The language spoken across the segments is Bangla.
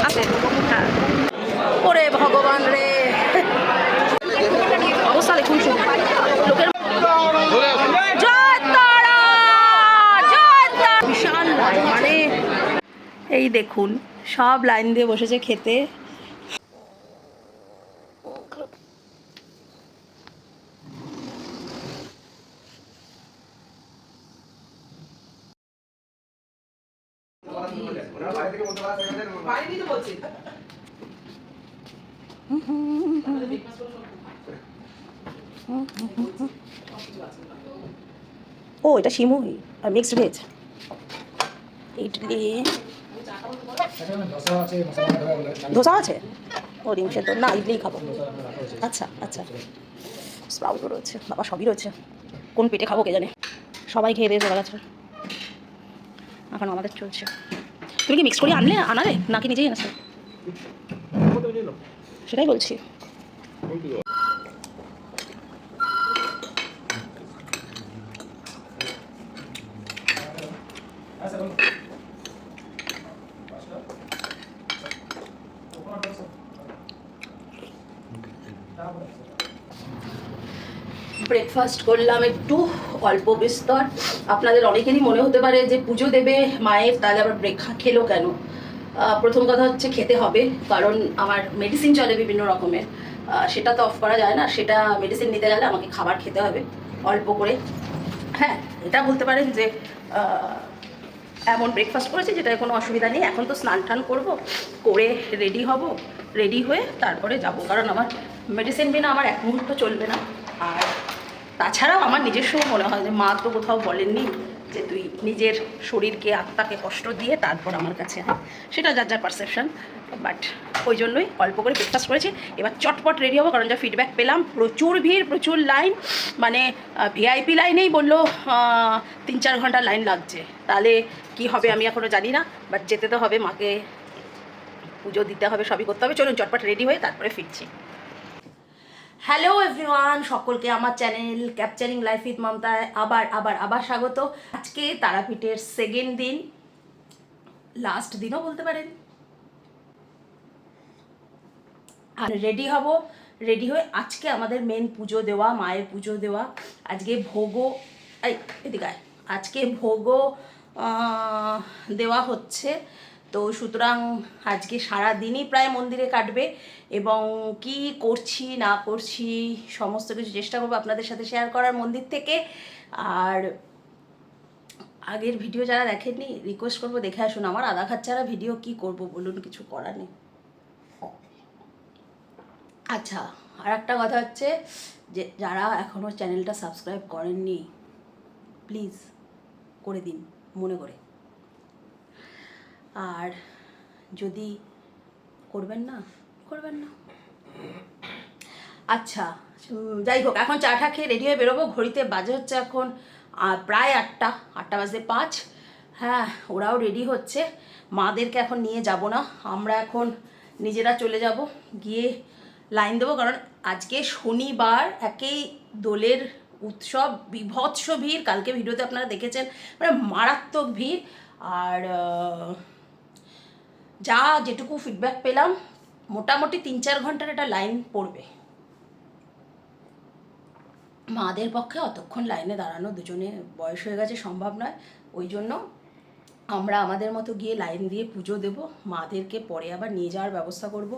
আছে হ্যাঁ। ওরে ভগবান রে, অবস্থা দেখুন শুধু লোকের। জয় তারা, জয় তারা। বিশাল লাইন, মানে এই দেখুন সব লাইন দিয়ে বসেছে খেতে। ও এটা সিমুই আর মিক্সড ভেজ, ইডলি, ধোসা আছে। ও ডিম সেদ্ধ না, ইডলি খাবো। আচ্ছা আচ্ছা, স্প্রাউটও রয়েছে, বাবা সবই রয়েছে। কোন পেটে খাবো কে জানে। সবাই খেয়ে দিয়ে চলে গেছে, এখন আমাদের চলছে। তুমি কি মিক্স করে আনালে নাকি নিজেই এনেছো? সেটাই বলছি। ব্রেকফাস্ট করলাম একটু অল্প বিস্তর। আপনাদের অনেকেরই মনে হতে পারে যে পুজো দেবে মায়ের, তাহলে আবার খেলো কেন? প্রথম কথা হচ্ছে খেতে হবে, কারণ আমার মেডিসিন চলে বিভিন্ন রকমের, সেটা তো অফ করা যায় না। সেটা মেডিসিন নিতে গেলে আমাকে খাবার খেতে হবে অল্প করে। হ্যাঁ, এটা বলতে পারেন যে এমন ব্রেকফাস্ট করেছি যেটা কোনো অসুবিধা নেই। এখন তো স্নান টান করবো, করে রেডি হব, রেডি হয়ে তারপরে যাব, কারণ আমার মেডিসিন বিনা আমার এক মুহূর্ত চলবে না। আর তাছাড়াও আমার নিজস্ব মনে হয় যে মা তো কোথাও বলেননি যে তুই নিজের শরীরকে আত্মাকে কষ্ট দিয়ে তারপর আমার কাছে আয়, সেটা যার যার পারসেপশন। বাট ওই জন্যই অল্প করে ব্রেকফাস্ট করেছি। এবার চটপট রেডি হবো, কারণ যা ফিডব্যাক পেলাম প্রচুর ভিড়, প্রচুর লাইন, মানে ভিআইপি লাইনেই বললো 3-4 ঘন্টা লাইন লাগছে। তাহলে কি হবে আমি এখনও জানি না, বাট যেতে তো হবে, মাকে পুজো দিতে হবে, সবই করতে হবে। চলুন চটপট রেডি হয়ে তারপরে ফিরছি। হ্যালো এভরিওয়ান, সকলকে আমার চ্যানেল ক্যাপচারিং লাইফ উইথ মমতায় আবার আবার আবার স্বাগত। আজকে তারাপীঠের সেকেন্ড দিন, লাস্ট দিনও বলতে পারেন। আর রেডি হব, রেডি হয়ে আজকে আমাদের মেন পুজো দেওয়া, মায়ের পুজো দেওয়া। আজকে ভোগও এদিকে আজকে ভোগও দেওয়া হচ্ছে। তো সুতরাং আজকে সারা দিনই প্রায় মন্দিরে কাটবে, এবং কি করছি না করছি সমস্ত কিছু চেষ্টা করবো আপনাদের সাথে শেয়ার করার মন্দির থেকে। আর আগের ভিডিও যারা দেখেননি রিকোয়েস্ট করবো দেখে আসুন। আমার আধা খাত ছাড়া ভিডিও কি করব বলুন, কিছু করার নেই। আচ্ছা, আর একটা কথা হচ্ছে যে যারা এখনও চ্যানেলটা সাবস্ক্রাইব করেননি প্লিজ করে দিন মনে করে। আর যদি করবেন না আচ্ছা, যাই হোক, এখন চা টা খেয়ে রেডি হয়ে বেরোবো। ঘড়িতে বাজে হচ্ছে এখন প্রায় 8টা বাজে 5। হ্যাঁ, ওরাও রেডি হচ্ছে। মাদেরকে এখন নিয়ে যাব না, আমরা এখন নিজেরা চলে যাব, গিয়ে লাইন দেবো। কারণ আজকে শনিবার, একেই দোলের উৎসব, বিভৎস ভিড়। কালকে ভিডিওতে আপনারা দেখেছেন, মানে মারাত্মক ভিড়। আর যা যেটুকু ফিডব্যাক পেলাম, মোটামুটি 3-4 ঘন্টার একটা লাইন পড়বে। মাদের পক্ষে অতক্ষণ লাইনে দাঁড়ানো, দুজনে বয়স হয়ে গেছে, সম্ভব নয়। ওই জন্য আমরা আমাদের মতো গিয়ে লাইন দিয়ে পুজো দেব। মাদেরকে পরে আবার নিয়ে যাওয়ার ব্যবস্থা করব।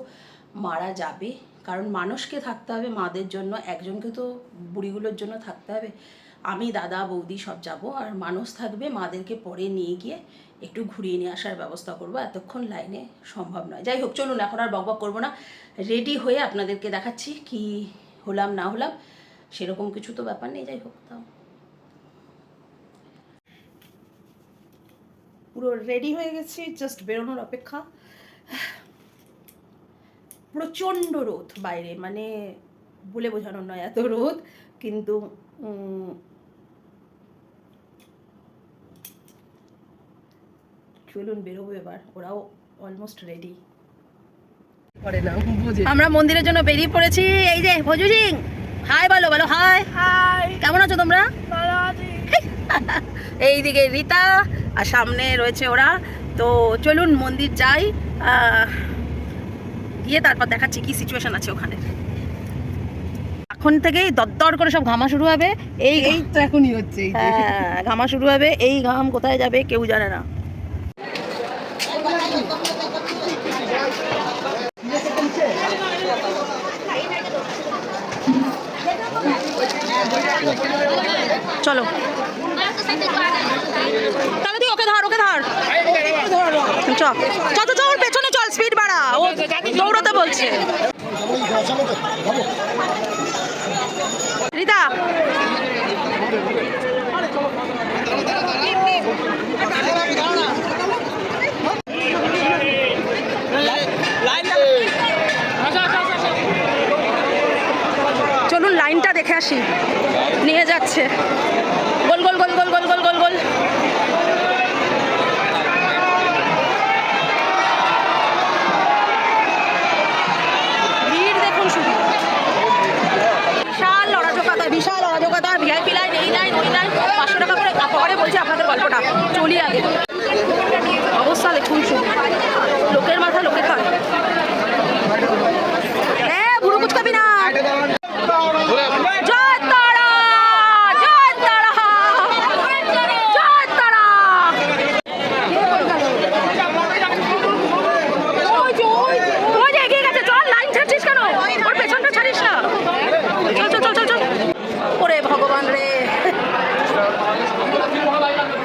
মারা যাবে, কারণ মানুষকে থাকতে হবে মাদের জন্য, একজনকে তো বুড়িগুলোর জন্য থাকতে হবে। আমি, দাদা, বৌদি সব যাব, আর মানুষ থাকবে। মাদেরকে পরে নিয়ে গিয়ে একটু ঘুরিয়ে নিয়ে আসার ব্যবস্থা করব। এতক্ষণ লাইনে সম্ভব নয়। যাই হোক, চলুন এখন আর বকবক করবো না, রেডি হয়ে আপনাদেরকে দেখাচ্ছি কি হলাম না হলাম। সেরকম কিছু তো ব্যাপার নেই, যাই হোক। তাও পুরো রেডি হয়ে গেছি, জাস্ট বেরোনোর অপেক্ষা। প্রচণ্ড রোদ বাইরে, মানে বলে বোঝানোর নয় এত রোদ। কিন্তু চলুন বেরোবো এবার, ওরাও অলমোস্ট রেডি। আমরা মন্দিরের জন্য বেরিয়ে পড়েছি। এই যে ভজু সিং, হাই বলো, বলো হাই। হাই, কেমন আছো তোমরা? ভালো আছি। এইদিকে রীতা, আর সামনে রয়েছে ওরা। তো চলুন মন্দির যাই, গিয়ে তারপর দেখাচ্ছি কি সিচুয়েশন আছে ওখানে। এখন থেকেই দরদর করে সব ঘামা শুরু হবে। এই তো এখনই হচ্ছে, হ্যাঁ ঘামা শুরু হবে। এই ঘাম কোথায় যাবে কেউ জানে না। চলো তাহলে তুই ওকে ধর, ওকে ধর, চল চল চল, ওর পেছনে চল, স্পিড বাড়া, ও দৌড়াতে বলছে। রিতা চলুন লাইনটা দেখে আসি। নিয়ে যাচ্ছে গোল গোল গোল গোল গোল গোল গোল গোল। ভিড় দেখুন শুধু, বিশাল অরাজকতা, বিশাল অরাজকতা। ভিআইপি লাইন, এই লাইন ওই লাইন, 500 টাকা করে পরে বলছে আপনাদের গল্পটা চলি আগে। অবস্থা দেখুন শুধু, লোকের মাথা লোকে খায়। হ্যাঁ বুড়ো কুচকাবি না। জয় তারা, জয় তারা, জয় তারা। ওই যে এগিয়ে গেছে, চল লাইন ছাড়ছিস কেন? ওর পেছনটা ছাড়িস না। চল চল চল চল চল। ওরে ভগবান রে,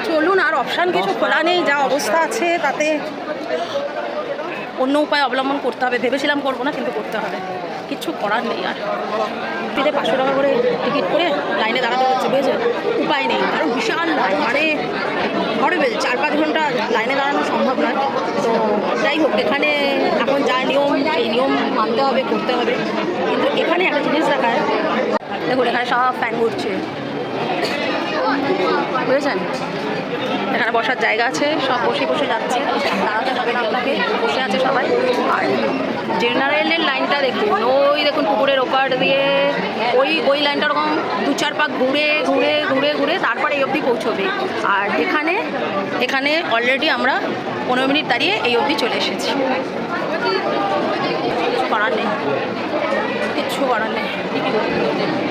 চলুন। আর অপশান কিছু খোলা নেই, যা অবস্থা আছে তাতে অন্য উপায় অবলম্বন করতে হবে। ভেবেছিলাম করবো না, কিন্তু করতে হবে, কিচ্ছু করার নেই। আর ফিরে 500 টাকা করে টিকিট করে লাইনে দাঁড়াতে হচ্ছে, বুঝেছে? উপায় নেই, কারণ বিশাল লাইন, মানে ঘরে বেজে 4-5 ঘন্টা লাইনে দাঁড়ানো সম্ভব নয়। তো যাই হোক, এখানে এখন যা নিয়ম সেই নিয়ম মানতে হবে, করতে হবে। কিন্তু এখানে একটা জিনিস দেখায়, দেখুন এখানে সব ফ্যান ঘুরছে, বুঝেছেন? এখানে বসার জায়গা আছে, সব বসে বসে যাচ্ছে, দাঁড়াতে হবে না আপনাকে, বসে আছে সবাই। আর জেনারেলের লাইনটা দেখুন, ওই দেখুন পুকুরের ওপার দিয়ে ওই লাইনটা ওরকম 2-4 পাক ঘুরে ঘুরে ঘুরে ঘুরে তারপরে এই অবধি পৌঁছবে। আর এখানে অলরেডি আমরা 15 মিনিট দাঁড়িয়ে এই অবধি চলে এসেছি। কিছু করার নেই, কিচ্ছু করার নেই।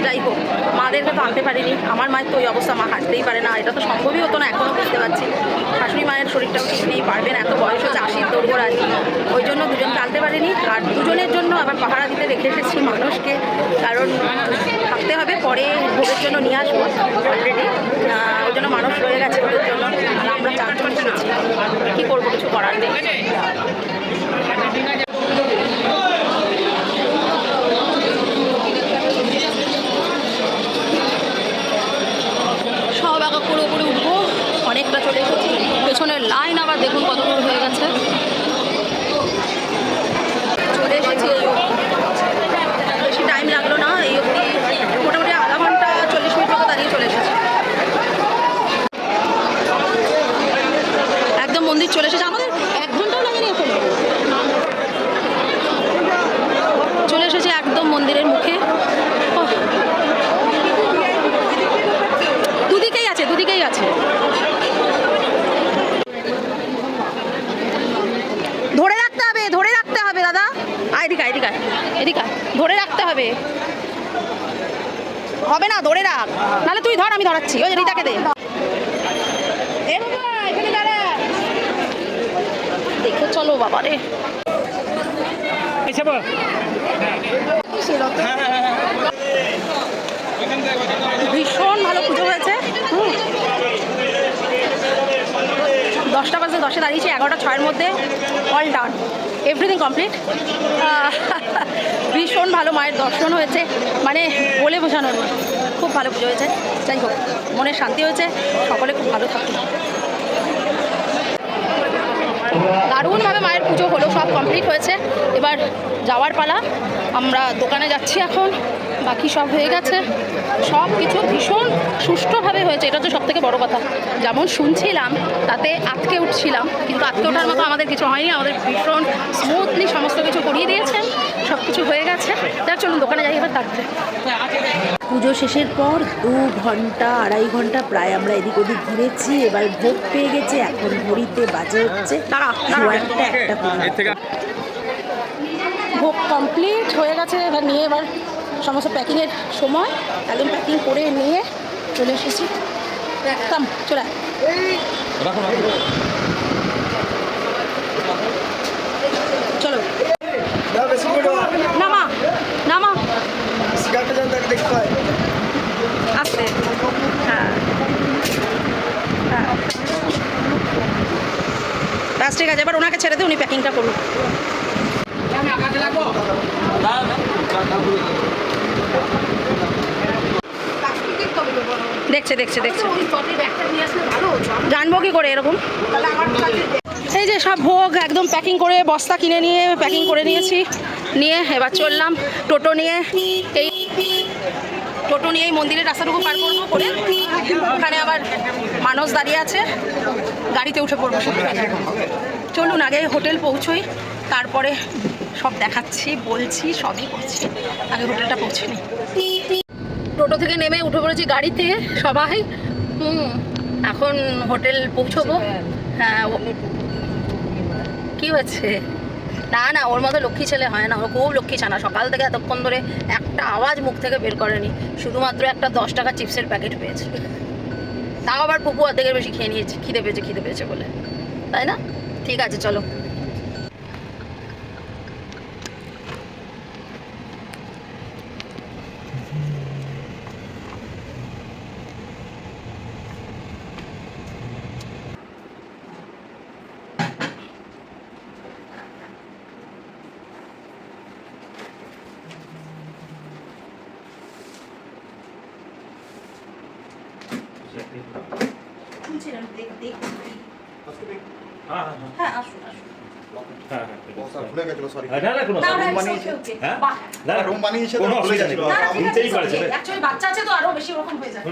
যাই হোক, মাদেরকে তো আনতে পারিনি। আমার মায়ের তো ওই অবস্থা, মা হাঁটতেই পারে না, এটা তো সম্ভবই হতো না, এখনও বুঝতে পারছি। শাশুড়ি মায়ের শরীরটাও ঠিক নেই, পারবে না, এত বয়স হচ্ছে, 80 দৌড় আর কি। ওই জন্য দুজনকে আনতে পারিনি। আর দুজনের জন্য আবার পাহারা দিতে রেখে এসেছি মানুষকে, কারণ থাকতে হবে, পরে ভোগের জন্য নিয়ে আসবো অলরেডি। ওই জন্য মানুষ রয়ে গেছে ওদের জন্য। আর আমরা 4 জন এসেছি, কী করবো, কিছু করার নেই। সব একা করে উপরে উঠবো, অনেকটা চলে এসেছি। পেছনের লাইন আবার দেখুন কত দূর হয়ে গেছে। চলে এসেছি এই অবধি, বেশি টাইম লাগলো না। এই অবধি মোটামুটি আধা ঘন্টা 40 মিনিট মতো দাঁড়িয়ে চলে এসেছি। একদম মন্দির চলে এসেছে, আমাদের 1 ঘন্টাও লাগেনি এখন। চলে এসেছি একদম মন্দিরের মুখে। দুদিকেই আছে, দুদিকেই আছে। ধরে রাখতে হবে, ধরে রাখতে হবে দাদা। এদিকে এদিকে এদিকে, ধরে রাখতে হবে। হবে না, ধরে রাখ, নাহলে তুই ধর, আমি ধরাচ্ছি। ওই রিতাকে দে। এখানে দাঁড়া, দেখে চলো বাবা রে। ভীষণ ভালো পুজো হয়েছে। 10টা বাজে 10-এ দাঁড়িয়েছি, 11টা 6-এর মধ্যে অল ডান, এভরিথিং কমপ্লিট। ভীষণ ভালো মায়ের দর্শন হয়েছে, মানে বলে বোঝানোর নয়, খুব ভালো পুজো হয়েছে। যাই হোক, মনের শান্তি হয়েছে, সকলে খুব ভালো থাকুন। দারুণভাবে মায়ের পুজো হলো, সব কমপ্লিট হয়েছে। এবার যাওয়ার পালা, আমরা দোকানে যাচ্ছি এখন। বাকি সব হয়ে গেছে, সব কিছু ভীষণ সুষ্ঠুভাবে হয়েছে, এটা হচ্ছে সবথেকে বড় কথা। যেমন শুনছিলাম তাতে আটকে উঠছিলাম, কিন্তু আটকে ওঠার মতো আমাদের কিছু হয়নি, আমাদের ভীষণ স্মুথলি সমস্ত কিছু করিয়ে দিয়েছেন, সব কিছু হয়ে গেছে। যাক চলুন দোকানে যাই এবার কাটতে। পুজো শেষের পর 2 ঘন্টা 2.5 ঘন্টা প্রায় আমরা এদিক ওদিক ঘুরেছি। এবার ভোগ পেয়ে গেছে, এখন ঘড়িতে বাজে হচ্ছে একটা। ভোগ কমপ্লিট হয়ে গেছে, এবার নিয়ে এবার সমস্ত প্যাকিংয়ের সময়, একদম প্যাকিং করে নিয়ে চলে এসেছি। একদম চলে চলো নামা নামা আসতে। হ্যাঁ হ্যাঁ ব্যাস ঠিক আছে, এবার ওনাকে ছেড়ে দিয়ে উনি প্যাকিংটা করুন। দেখছে দেখছে দেখছে, জানবো কি করে এরকম। এই যে সব ভোগ একদম প্যাকিং করে বস্তা কিনে নিয়ে প্যাকিং করে নিয়েছি, নিয়ে এবার চললাম টোটো নিয়ে। এই টোটো নিয়ে এই মন্দিরের রাস্তাটুকু পার করবো, করে ওখানে আবার মানুষ দাঁড়িয়ে আছে, গাড়িতে উঠে পড়বো। চলুন আগে হোটেল পৌঁছোই, তারপরে সব দেখাচ্ছি বলছি সবই করছি, আগে হোটেলটা পৌঁছে নিই। টোটো থেকে নেমে উঠে পড়েছি গাড়িতে সবাই। এখন হোটেল পৌঁছবো। হ্যাঁ কি হয়েছে? না না, ওর মতো লক্ষ্মী ছেলে হয় না, ও খুব লক্ষ্মী ছানা। সকাল থেকে এতক্ষণ ধরে একটা আওয়াজ মুখ থেকে বের করেনি, শুধুমাত্র একটা 10 টাকা চিপসের প্যাকেট পেয়েছে, তাও আবার পুপু অর্ধেকের বেশি খেয়ে নিয়েছি, খিদে পেয়েছে বলে, তাই না? ঠিক আছে চলো। হ্যাঁ আসুন আসুন। বাচ্চা আছে তো আরো বেশি ওরকম হয়ে যায়।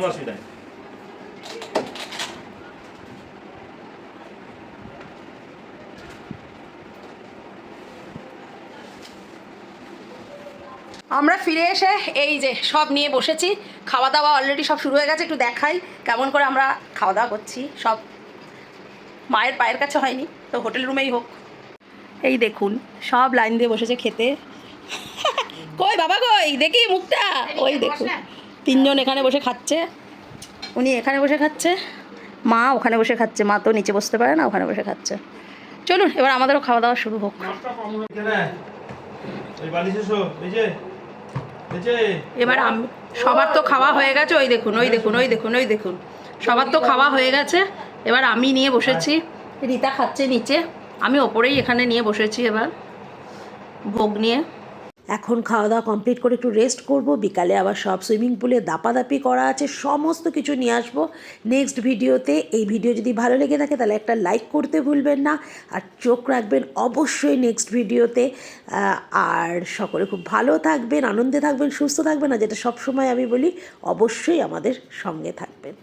আমরা ফিরে এসে এই যে সব নিয়ে বসেছি, খাওয়া দাওয়া অলরেডি সব শুরু হয়ে গেছে। একটু দেখাই কেমন করে আমরা খাওয়া দাওয়া করছি। সব মায়ের পায়ের কাছে হয়নি তো হোটেল রুমেই হোক। এই দেখুন সব লাইন দিয়ে বসেছে খেতে। কই বাবা কই দেখি মুখটা, ওই দেখুন 3 জন এখানে বসে খাচ্ছে, উনি এখানে বসে খাচ্ছে, মা ওখানে বসে খাচ্ছে, মা তো নিচে বসতে পারে না, ওখানে বসে খাচ্ছে। চলুন এবার আমাদেরও খাওয়া দাওয়া শুরু হোক। এবার সবার তো খাওয়া হয়ে গেছে, ওই দেখুন সবার তো খাওয়া হয়ে গেছে। এবার আমি নিয়ে বসেছি, রীতা খাচ্ছে নিচে, আমি ওপরেই এখানে নিয়ে বসেছি এবার ভোগ নিয়ে। এখন খাওয়া দাওয়া কমপ্লিট করে একটু রেস্ট করব, বিকালে আবার সব সুইমিং পুলে দাপাদাপি করা আছে, সমস্ত কিছু নিয়ে আসবো নেক্সট ভিডিওতে। এই ভিডিও যদি ভালো লেগে থাকে তাহলে একটা লাইক করতে ভুলবেন না, আর চোখ রাখবেন অবশ্যই নেক্সট ভিডিওতে। আর সকলে খুব ভালো থাকবেন, আনন্দে থাকবেন, সুস্থ থাকবেন, আর যেটা সবসময় আমি বলি অবশ্যই আমাদের সঙ্গে থাকবেন।